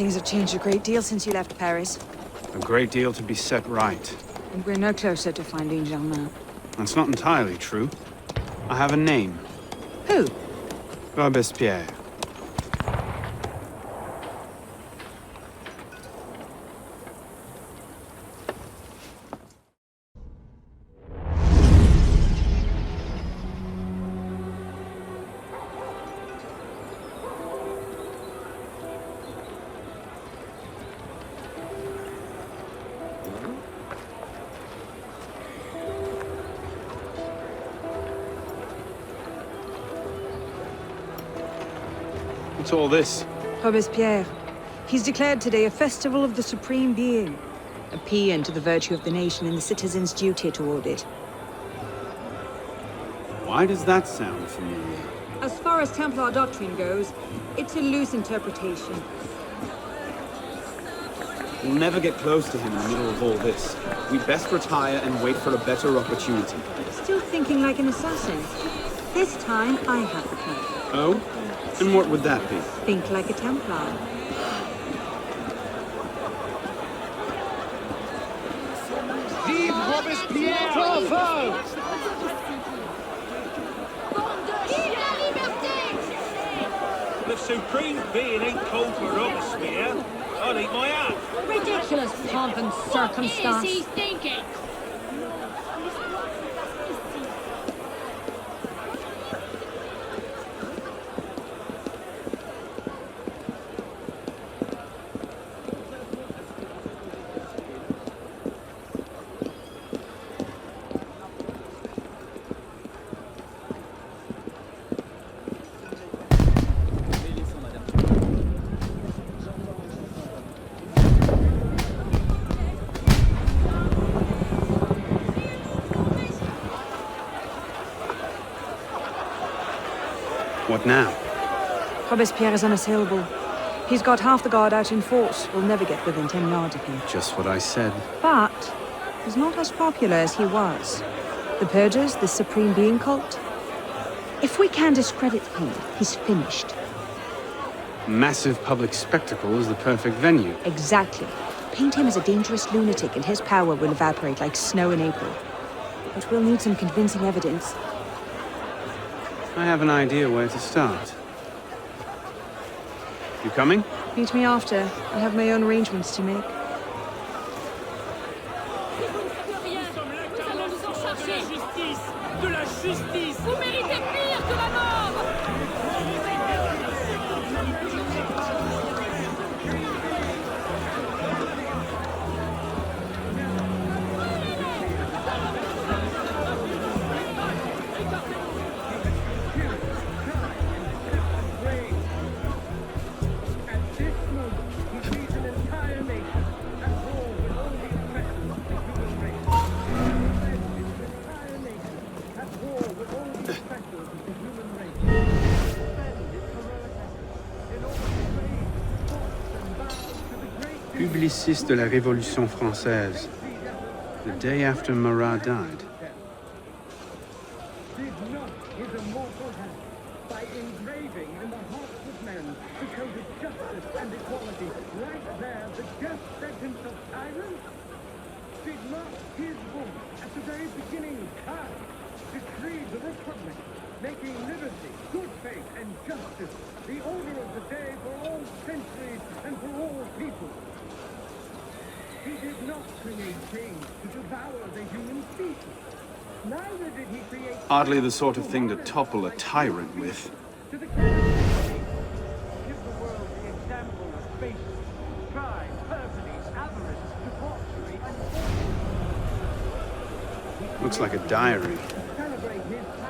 Things have changed a great deal since you left Paris. A great deal to be set right. And we're no closer to finding Germain. That's not entirely true. I have a name. Who? Robespierre. What's all this? Robespierre. He's declared today a festival of the Supreme Being. A paean to the virtue of the nation and the citizens' duty toward it. Why does that sound familiar? As far as Templar doctrine goes, it's a loose interpretation. We'll never get close to him in the middle of all this. We'd best retire and wait for a better opportunity. Still thinking like an assassin. This time, I have the plan. Oh? And what would that be? Think like a Templar. Vive Robespierre! Bravo! The Supreme Being ain't called for Robespierre. I'll eat my hat. Ridiculous pomp and circumstance. What is he thinking? What now? Robespierre is unassailable. He's got half the guard out in force. We'll never get within 10 yards of him. Just what I said. But he's not as popular as he was. The Purgers, the Supreme Being cult. If we can discredit him, he's finished. Massive public spectacle is the perfect venue. Exactly. Paint him as a dangerous lunatic and his power will evaporate like snow in April. But we'll need some convincing evidence. I have an idea where to start. You coming? Meet me after. I have my own arrangements to make. Vous méritez pire que la mort! Publiciste de la Révolution française. The day after Marat died. Did not his immortal hand, by engraving in the hearts of men the code of justice and equality, right there the death sentence of tyrants? Did not his voice, at the very beginning of time, decree the Republic, making liberty, good faith, and justice the order of the day for all centuries and for all people? He did not create change to devour the human species. Neither did he create... Hardly the sort of thing to topple a tyrant with. To the give the world the example of faith, crime, perfidy, avarice, debauchery, and... Looks like a diary. Celebrate his power.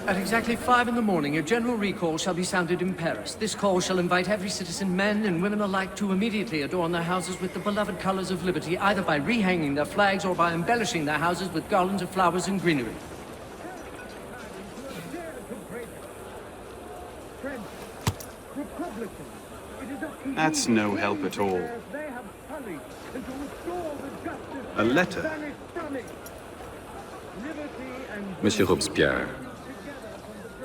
At exactly 5 in the morning, a general recall shall be sounded in Paris. This call shall invite every citizen, men and women alike, to immediately adorn their houses with the beloved colors of liberty, either by rehanging their flags or by embellishing their houses with garlands of flowers and greenery. That's no help at all. A letter. Monsieur Robespierre,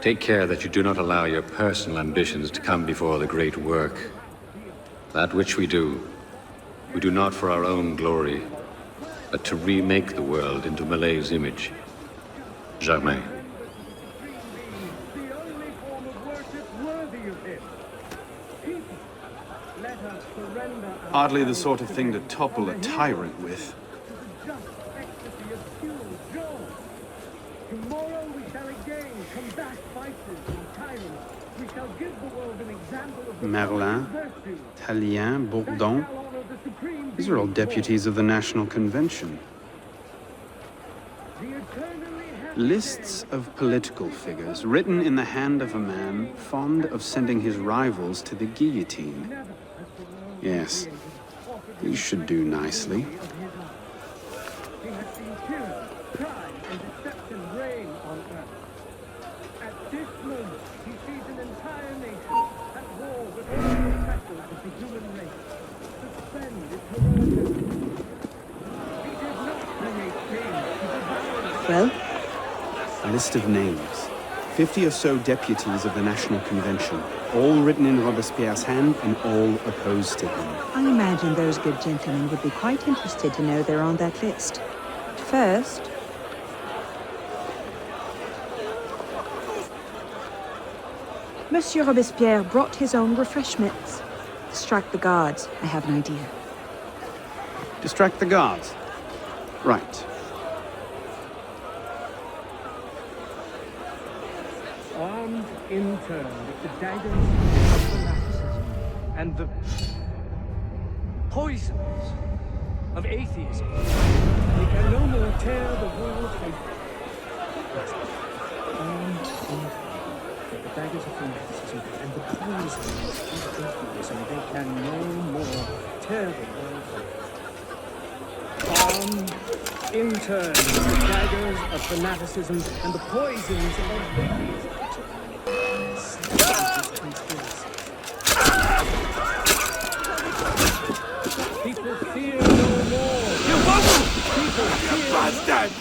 take care that you do not allow your personal ambitions to come before the great work. That which we do not for our own glory, but to remake the world into Malay's image. Germain. The only form of worship worthy of him. People, let us surrender our Hardly the sort of thing to topple a tyrant with. just ecstasy of pure joy. Tomorrow we shall again combat vices and tyrants. We shall give the world an example of the Merlin, virtue. Tallien, Bourdon. Shall honor the supreme These are all being. deputies of the National Convention. The eternally happy Lists of political figures written in the hand of a man fond of sending his rivals to the guillotine. never has the world Yes, created offered he should do nicely. of his own. He has seen tyranny, crime, and deception reign on earth. At this moment, he sees an entire nation at war with all the oppressors of the human race. Suspend its heroic efforts. He did not create kings to devour. Well, A list of names. 50 or so deputies of the National Convention, all written in Robespierre's hand and all opposed to him. I imagine those good gentlemen would be quite interested to know they're on that list. First, Monsieur Robespierre brought his own refreshments. Distract the guards. I have an idea. Distract the guards. Right. Armed in turn with the daggers of fanaticism and the poisons of atheism. They can no more tear the world from armed in turn with the daggers of fanaticism and the poisons of atheism. They can no more tear the world from armed in turn with the daggers of fanaticism and the poisons of atheism. People fear no more. You People fear bastard!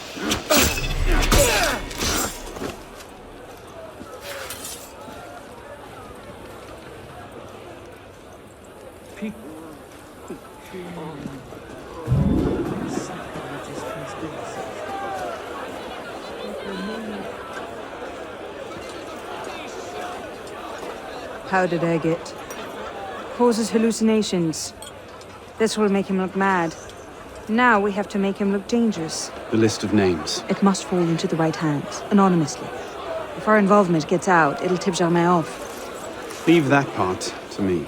People fear sacrilegious conspiracies. How did I get? Causes hallucinations. This will make him look mad. Now we have to make him look dangerous. The list of names. It must fall into the right hands, anonymously. If our involvement gets out, it'll tip Germain off. Leave that part to me.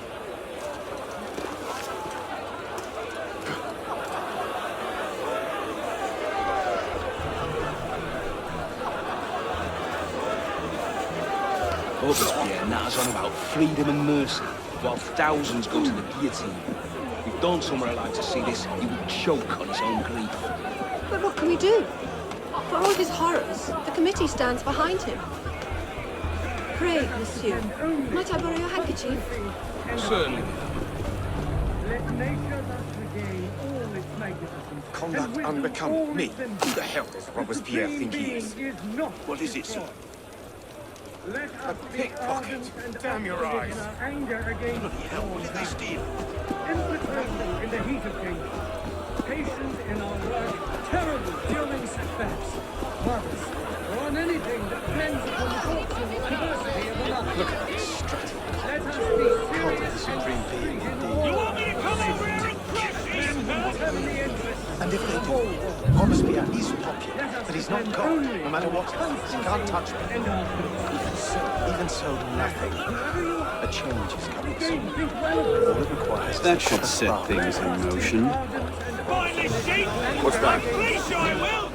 Robespierre natters on about freedom and mercy, while thousands go to the guillotine. If Don somewhere alive to see this, he would choke on his own grief. But what can we do? For all his horrors, the committee stands behind him. Pray, monsieur, might I borrow your handkerchief? Certainly. Let nature thus regain all its magnificence. Conduct and wisdom all unbecoming me. its Who symbols. the hell does Robespierre The think he being is? not What is it, sir? God. Let us be pickpocket. ardent and Damn your obstinate eyes. in our anger against Bloody hell, what did they steal? impetuous in the heat of change, patient in our work, terrible during setbacks, marvelous on anything that depends upon the fortune and diversity of the life. Look at this strut. Let us be Cult of the serious supreme and being, free in indeed. all You want me to come over here and crush this, whatever the interests And if they of do, all world. Robespierre is popular, Let us but he's not defend God, only no matter what. He can't touch me. and our peace. Even so, nothing. A change is coming soon. Think well of us. All it requires That is a should set spark. things in motion. Find this sheep! What's that? Please, I will!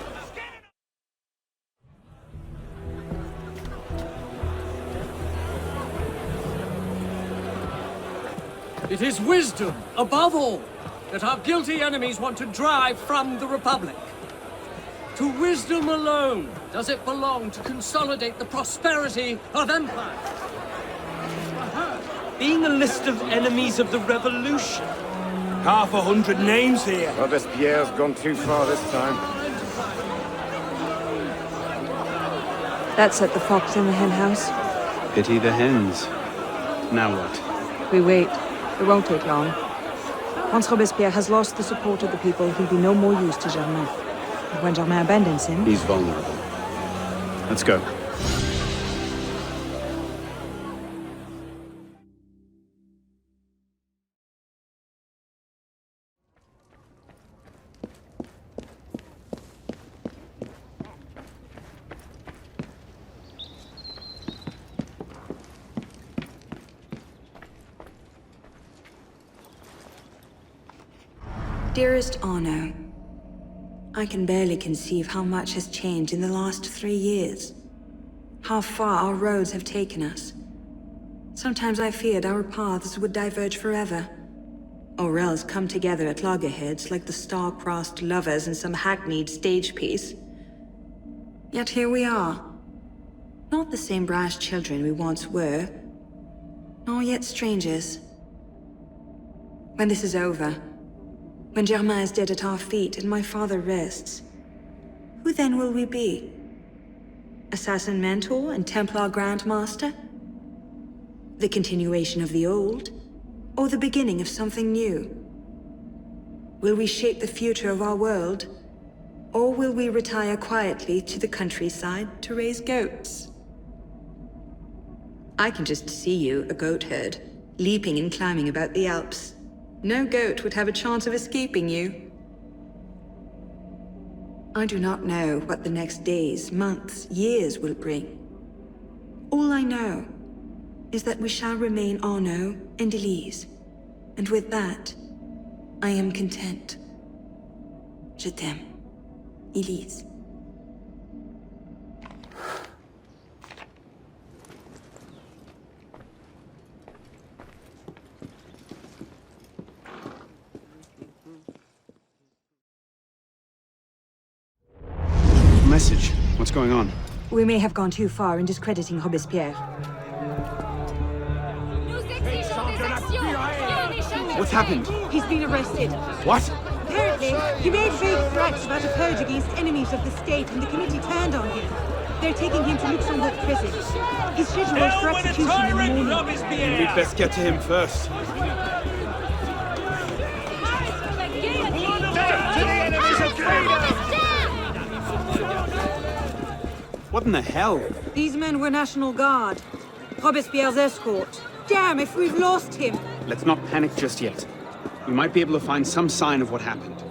It is wisdom, above all, that our guilty enemies want to drive from the Republic. To wisdom alone does it belong to consolidate the prosperity of empire. Being a list of enemies of the Revolution. 500 names here. Robespierre's gone too far this time. That's at the Fox in the Hen House. Pity the hens. Now what? We wait. It won't take long. Once Robespierre has lost the support of the people, he'll be no more use to Germain. And when Germain abandons him... He's vulnerable. Let's go. Dearest Arno, I can barely conceive how much has changed in the last 3 years. How far our roads have taken us. Sometimes I feared our paths would diverge forever, or else come together at loggerheads like the star-crossed lovers in some hackneyed stage piece. Yet here we are. Not the same brash children we once were, nor yet strangers. When this is over, when Germain is dead at our feet and my father rests, who then will we be? Assassin mentor and Templar Grandmaster? The continuation of the old, or the beginning of something new? Will we shape the future of our world, or will we retire quietly to the countryside to raise goats? I can just see you, a goat herd, leaping and climbing about the Alps. No goat would have a chance of escaping you. I do not know what the next days, months, years will bring. All I know is that we shall remain Arno and Élise, and with that, I am content. Je t'aime, Élise. Message. What's going on? We may have gone too far in discrediting Robespierre. What's happened? He's been arrested. What? Apparently, he made vague threats about a purge against enemies of the state, and the committee turned on him. They're taking him to Luxembourg prison. He's scheduled for execution in the morning. We'd best get to him first. What in the hell? These men were National Guard. Robespierre's escort. Damn, if we've lost him! Let's not panic just yet. We might be able to find some sign of what happened.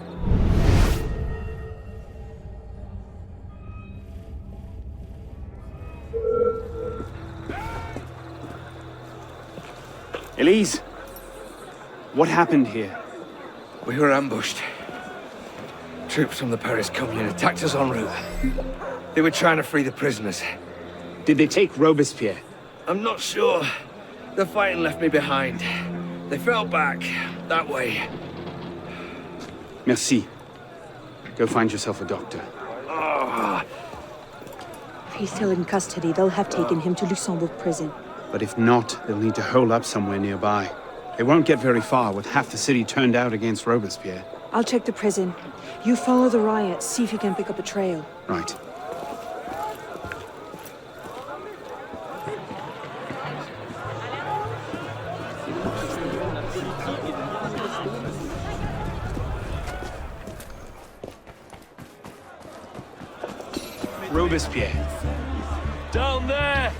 Élise, what happened here? We were ambushed. Troops from the Paris Commune attacked us en route. They were trying to free the prisoners. Did they take Robespierre? I'm not sure. The fighting left me behind. They fell back, that way. Merci. Go find yourself a doctor. Oh. If he's still in custody, they'll have taken him to Luxembourg prison. But if not, they'll need to hole up somewhere nearby. They won't get very far with half the city turned out against Robespierre. I'll check the prison. You follow the riots, see if you can pick up a trail. Right. Robespierre. Down there!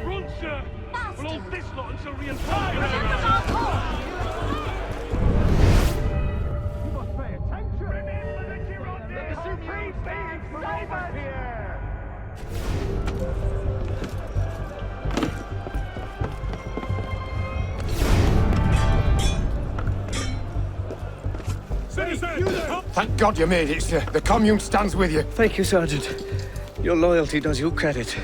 Run, sir! We'll hold this lot until reinforcements arrive! You must pay attention! Remember that you're on the Supreme Being! Save us here! Thank God you made it, sir. The Commune stands with you. Thank you, Sergeant. Your loyalty does you credit.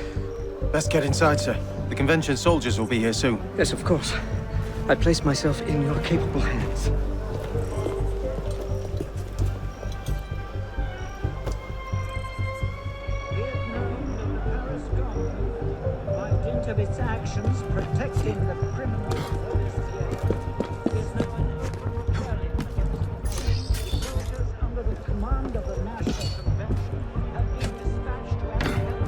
Best get inside, sir. The convention soldiers will be here soon. Yes, of course. I place myself in your capable hands. By dint of its actions protecting the criminals is now under the command of the National Convention have been dispatched to apprehend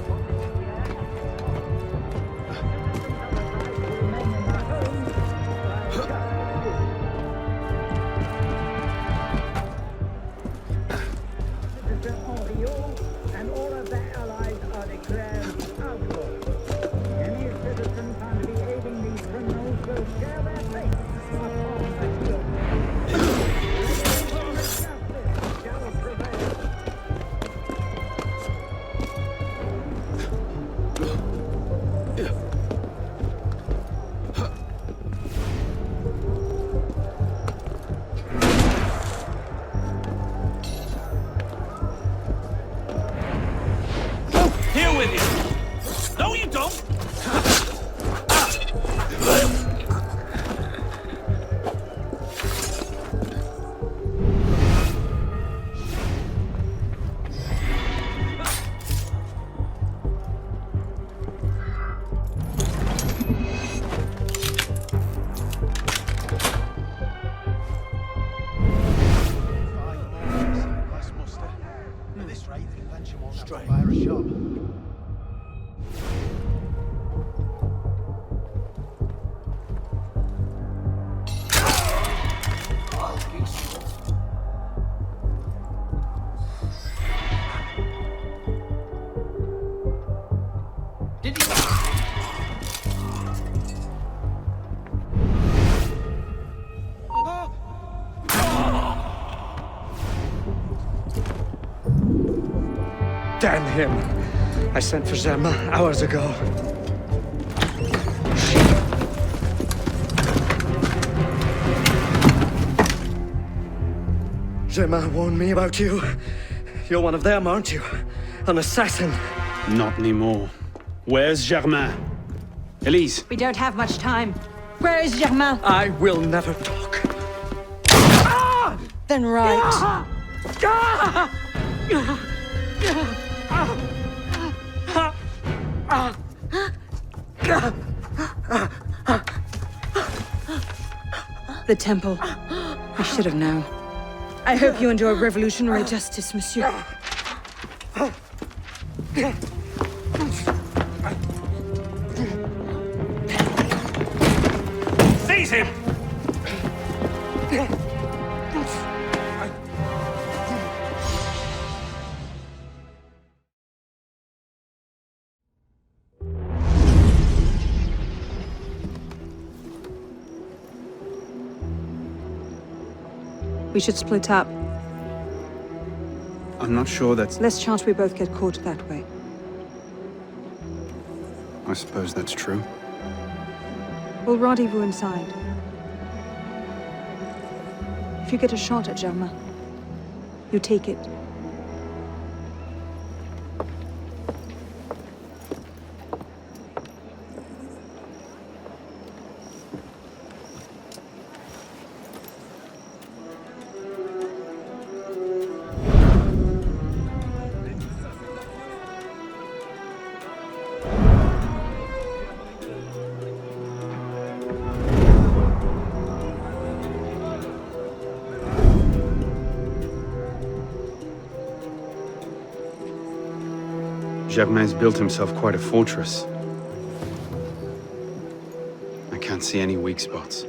Robespierre and his followers. Citizens of the right will remain declares outlaws. Any citizen found to be aiding these criminals will share their fate upon the hill. Justice shall prevail. Here with you. No, you don't. Damn him! I sent for Germain hours ago. Germain warned me about you. You're one of them, aren't you? An assassin. Not anymore. Where's Germain? Élise. We don't have much time. Where is Germain? I will never talk. Then right. The temple. I should have known. I hope you enjoy revolutionary justice, monsieur. Seize him! We should split up. I'm not sure that's... Less chance we both get caught that way. I suppose that's true. We'll rendezvous inside. If you get a shot at Germain, you take it. Germain's built himself quite a fortress. I can't see any weak spots.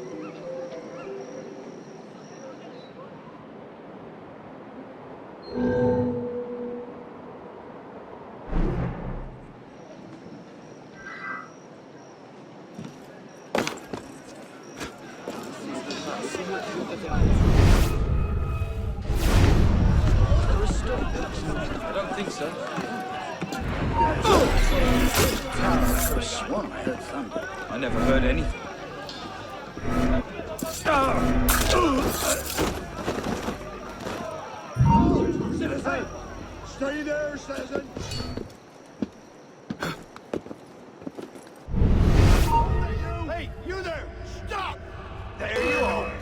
I don't think so. I never heard anything. Citizen! Stay there, citizen! Hey, you there! Stop! There you are!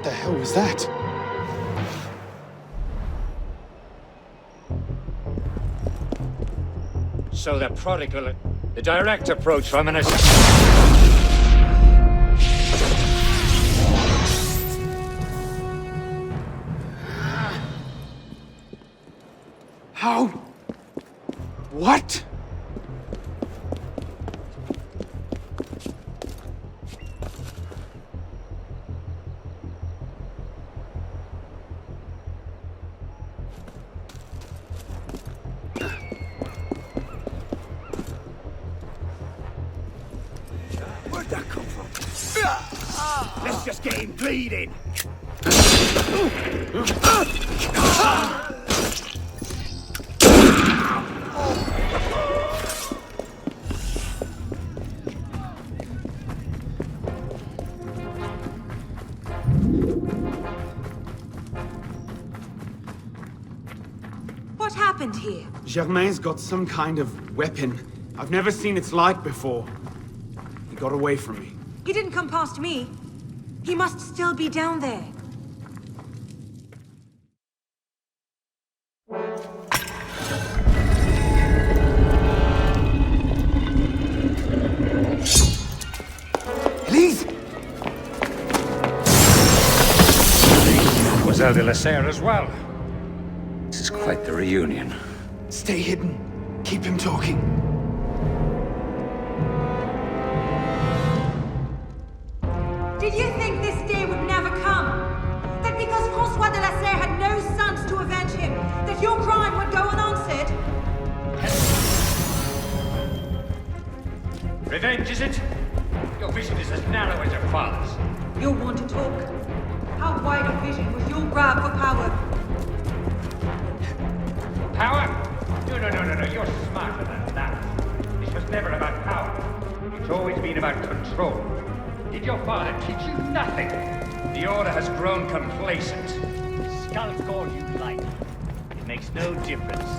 the hell was that? So the prodigal, the direct approach from an How? What? Where'd that come from? Let's just get him bleeding. What happened here? Germain's got some kind of weapon. I've never seen its like before. He got away from me. He didn't come past me. He must still be down there. Élise! Mademoiselle de la Serre as well. This is quite the reunion. Stay hidden. Keep him talking. Did you think this day would never come? That because François de la Serre had no sons to avenge him, that your crime would go unanswered? Revenge, is it? Your vision is as narrow as your father's. You'll want to talk. How wide of vision was your grab for power? Power? No. You're smarter than that. This was never about power. It's always been about control. Did your father teach you nothing? The Order has grown complacent. Skulk all you like. It makes no difference.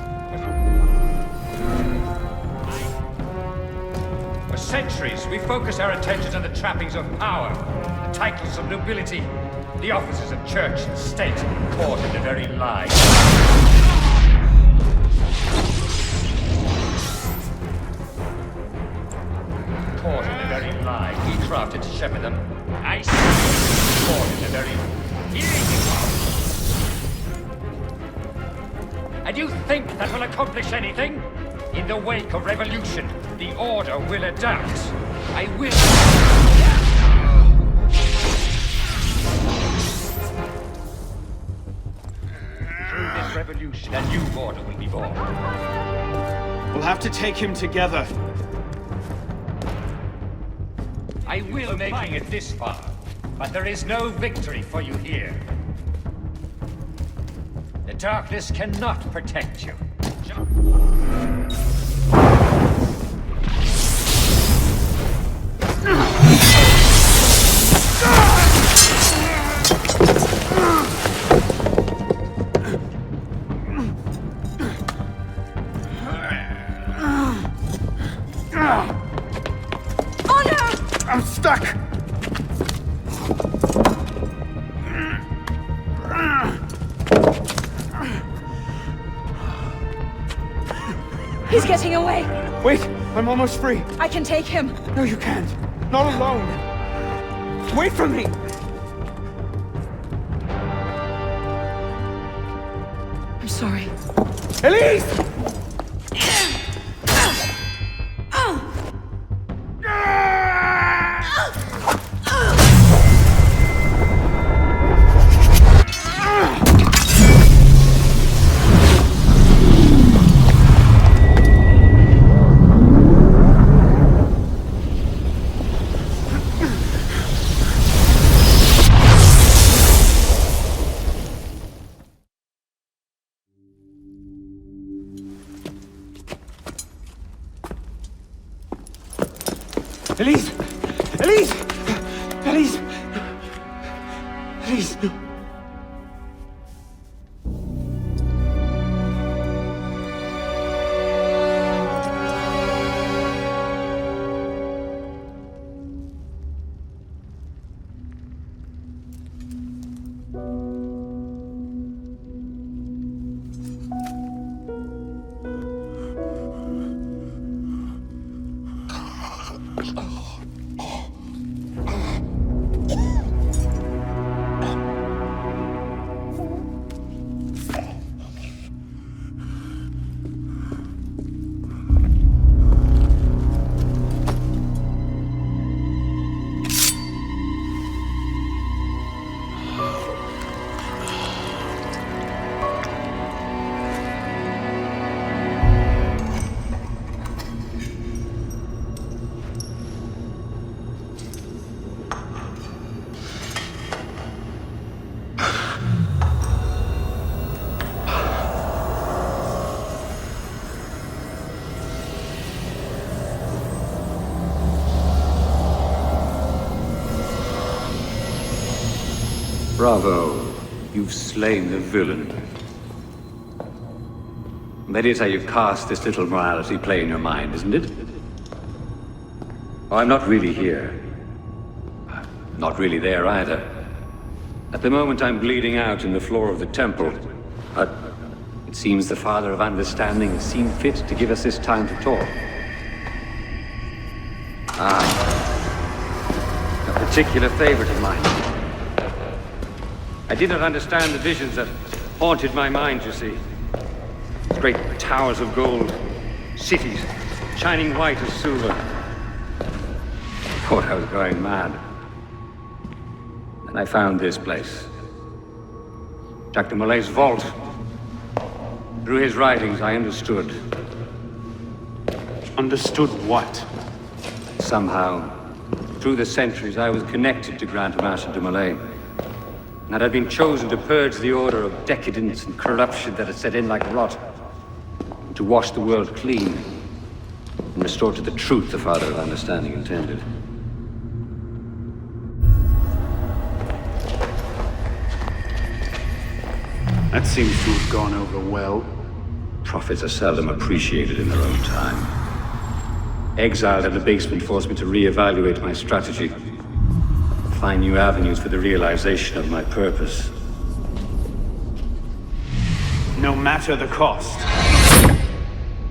For centuries, we focused our attentions on the trappings of power, the titles of nobility, the offices of church and state, caught in the very lie. Caught in the very lie we crafted to shepherd them. I see. Caught in the very... And you think that will accomplish anything? In the wake of revolution, the Order will adapt. I will... Through this revolution, a new Order will be born. We'll have to take him together. I will making it this far, but there is no victory for you here. The darkness cannot protect you. I'm stuck! He's getting away! Wait, I'm almost free. I can take him. No, you can't. Not alone. Wait for me! I'm sorry. Élise! Élise! Élise! Élise! Élise, no. Bravo. You've slain the villain. That is how you cast this little morality play in your mind, isn't it? Oh, I'm not really here. Not really there either. At the moment I'm bleeding out in the floor of the temple. But it seems the Father of Understanding has seen fit to give us this time to talk. A particular favorite of mine. I did not understand the visions that haunted my mind, you see. Great towers of gold, cities, shining white as silver. I thought I was going mad. And I found this place. Jacques de Molay's vault. Through his writings, I understood. Understood what? Somehow, through the centuries, I was connected to Grand Master de Molay. And I'd been chosen to purge the order of decadence and corruption that had set in like rot. And to wash the world clean. And restore to the truth the Father of Understanding intended. That seems to have gone over well. Prophets are seldom appreciated in their own time. Exiled in the basement forced me to reevaluate my strategy. Find new avenues for the realization of my purpose. No matter the cost.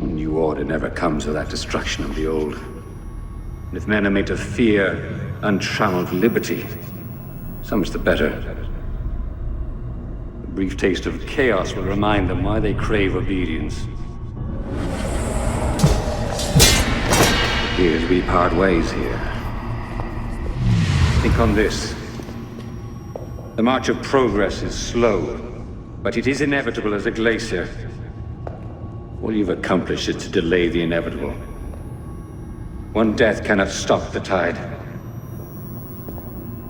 A new order never comes without destruction of the old. And if men are made to fear untrammeled liberty, so much the better. A brief taste of chaos will remind them why they crave obedience. Here's we part ways here. Think on this. The march of progress is slow, but it is inevitable as a glacier. All you've accomplished is to delay the inevitable. One death cannot stop the tide.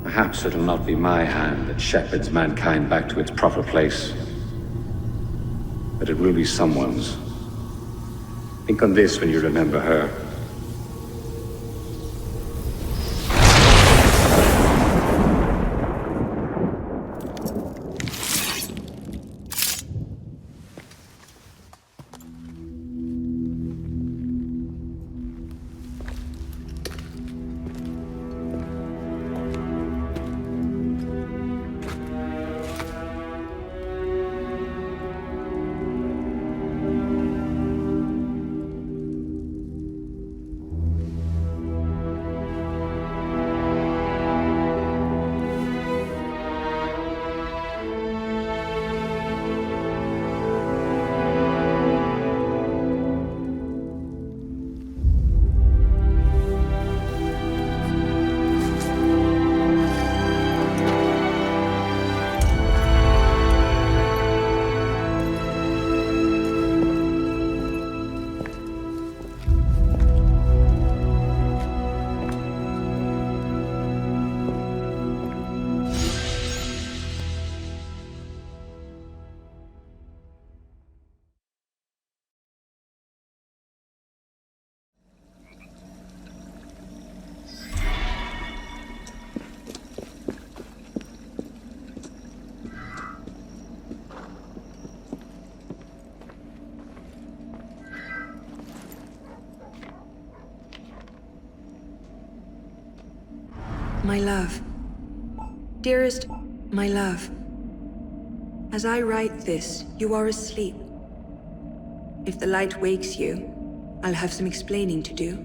Perhaps it'll not be my hand that shepherds mankind back to its proper place. But it will be someone's. Think on this when you remember her. My love. Dearest, my love. As I write this, you are asleep. If the light wakes you, I'll have some explaining to do.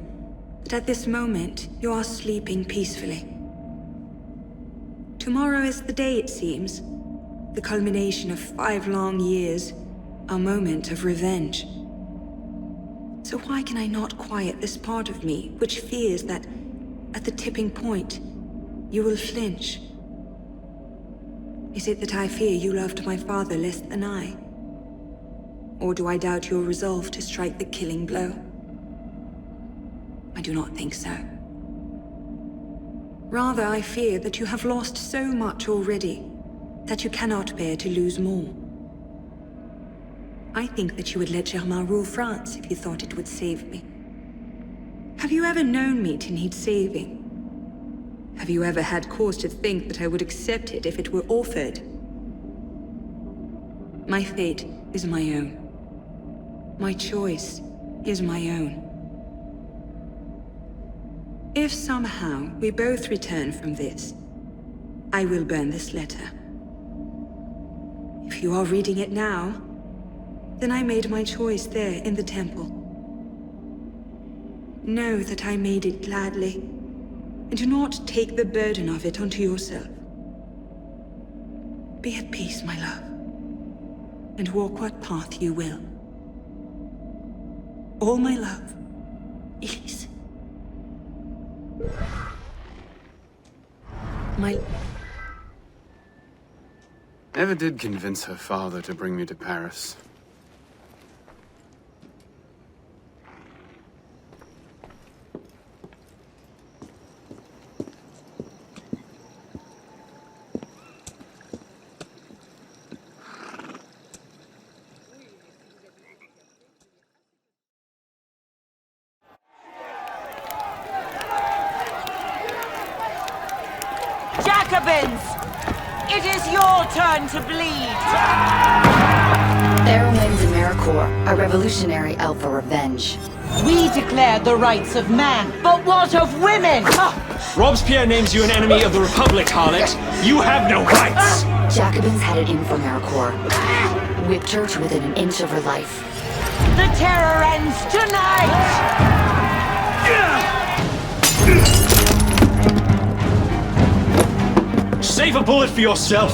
But at this moment, you are sleeping peacefully. Tomorrow is the day, it seems. The culmination of 5 long years. Our moment of revenge. So why can I not quiet this part of me, which fears that, at the tipping point, you will flinch? Is it that I fear you loved my father less than I? Or do I doubt your resolve to strike the killing blow? I do not think so. Rather, I fear that you have lost so much already, that you cannot bear to lose more. I think that you would let Germain rule France if you thought it would save me. Have you ever known me to need saving? Have you ever had cause to think that I would accept it if it were offered? My fate is my own. My choice is my own. If somehow we both return from this, I will burn this letter. If you are reading it now, then I made my choice there in the temple. Know that I made it gladly, and do not take the burden of it onto yourself. Be at peace, my love, and walk what path you will. All my love, Élise. My... Never did convince her father to bring me to Paris. Jacobins! It is your turn to bleed! Théroigne de Méricourt, a revolutionary out for revenge. We declare the rights of man, but what of women? Robespierre names you an enemy of the Republic, harlot. You have no rights! Jacobins headed in for Méricourt. Whipped her to within an inch of her life. The terror ends tonight! Save a bullet for yourself!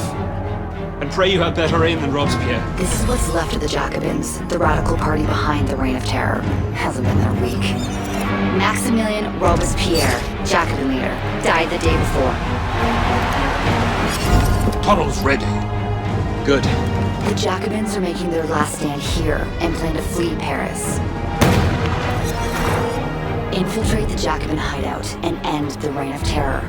And pray you have better aim than Robespierre. This is what's left of the Jacobins, the radical party behind the Reign of Terror. Hasn't been their week. Maximilien Robespierre, Jacobin leader, died the day before. Tunnel's ready. Good. The Jacobins are making their last stand here and plan to flee Paris. Infiltrate the Jacobin hideout and end the Reign of Terror.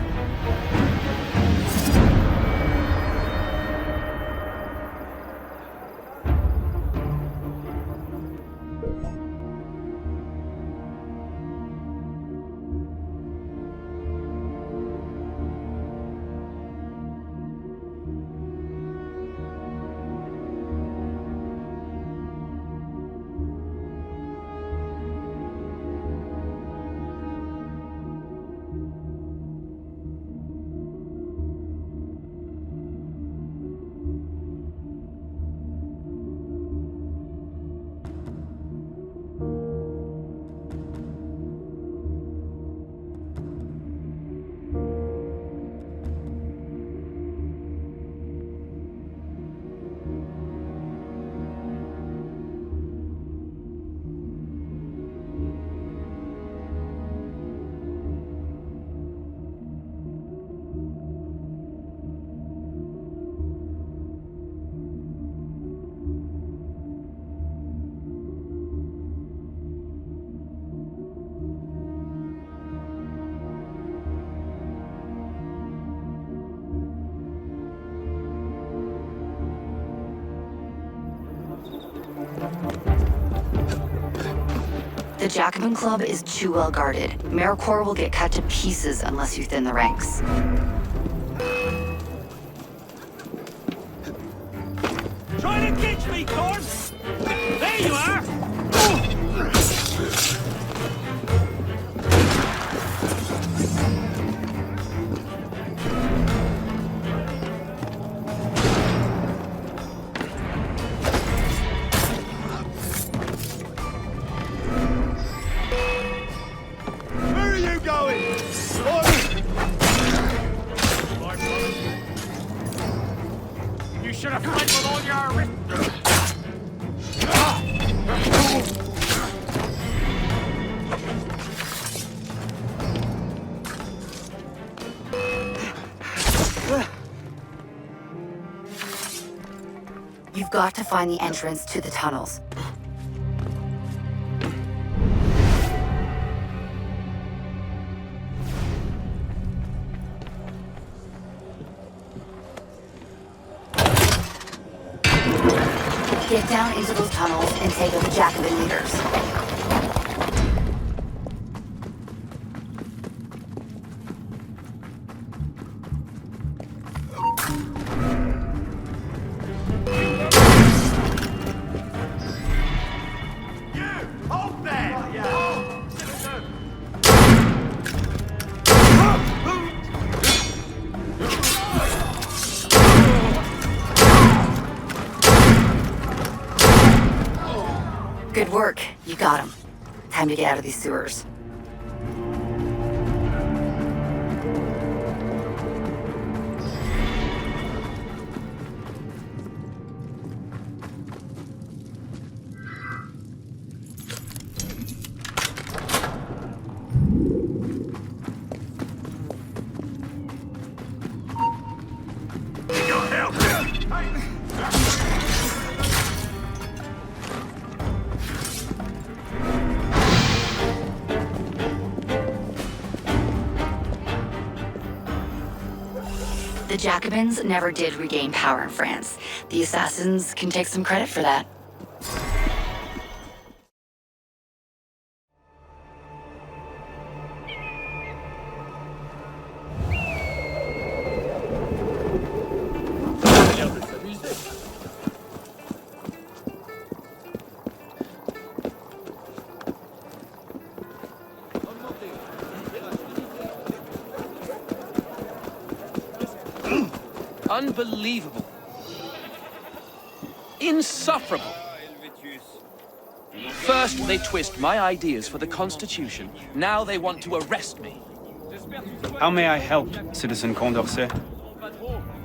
The Jacobin Club is too well guarded. Méricourt will get cut to pieces unless you thin the ranks. Try to ditch me, Thorn! There you are! Should have fled with all your wrist. You've got to find the entrance to the tunnels. Get down into those tunnels and take out the Jacobin leaders. Good work. You got him. Time to get out of these sewers. The Jacobins never did regain power in France. The assassins can take some credit for that. Unbelievable. Insufferable. First, they twist my ideas for the Constitution. Now they want to arrest me. How may I help, Citizen Condorcet?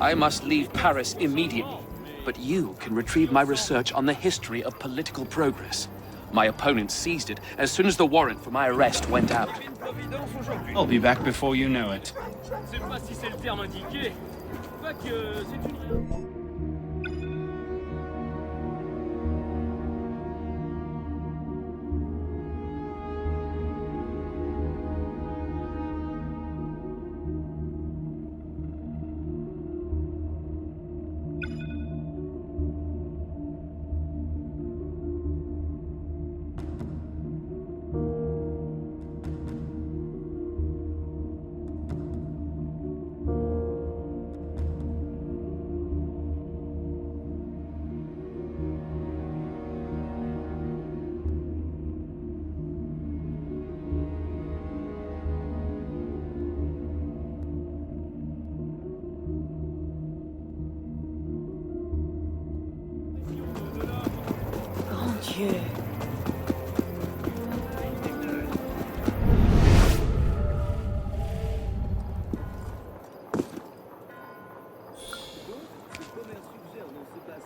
I must leave Paris immediately. But you can retrieve my research on the history of political progress. My opponent seized it as soon as the warrant for my arrest went out. I'll be back before you know it.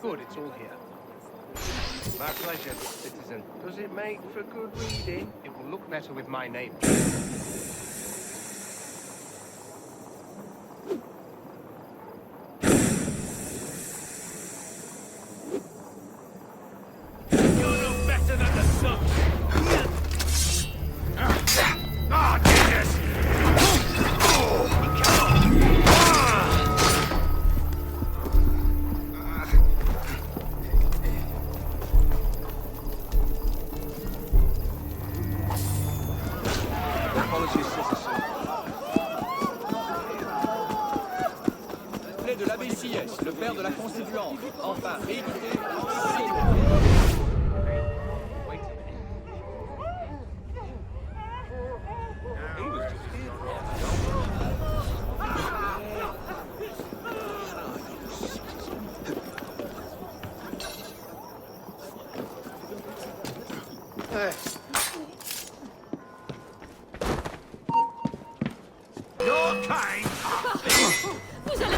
Good, it's all here. My pleasure, citizen. Does it make for good reading? It will look better with my name. Le père de la Constituante, enfin réédité. Your kind. Vous allez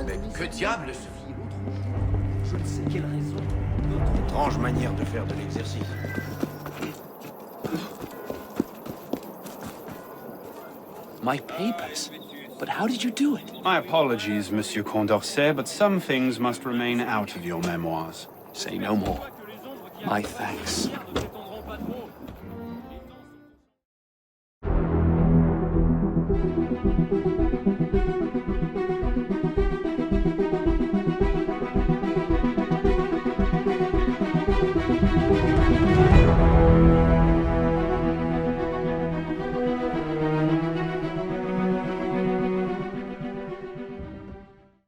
Mais que diable se fit l'autre? Je ne sais quelle raison. Étrange manière de faire de l'exercice. My papers? But how did you do it? My apologies, Monsieur Condorcet, but some things must remain out of your memoirs. Say no more. My thanks.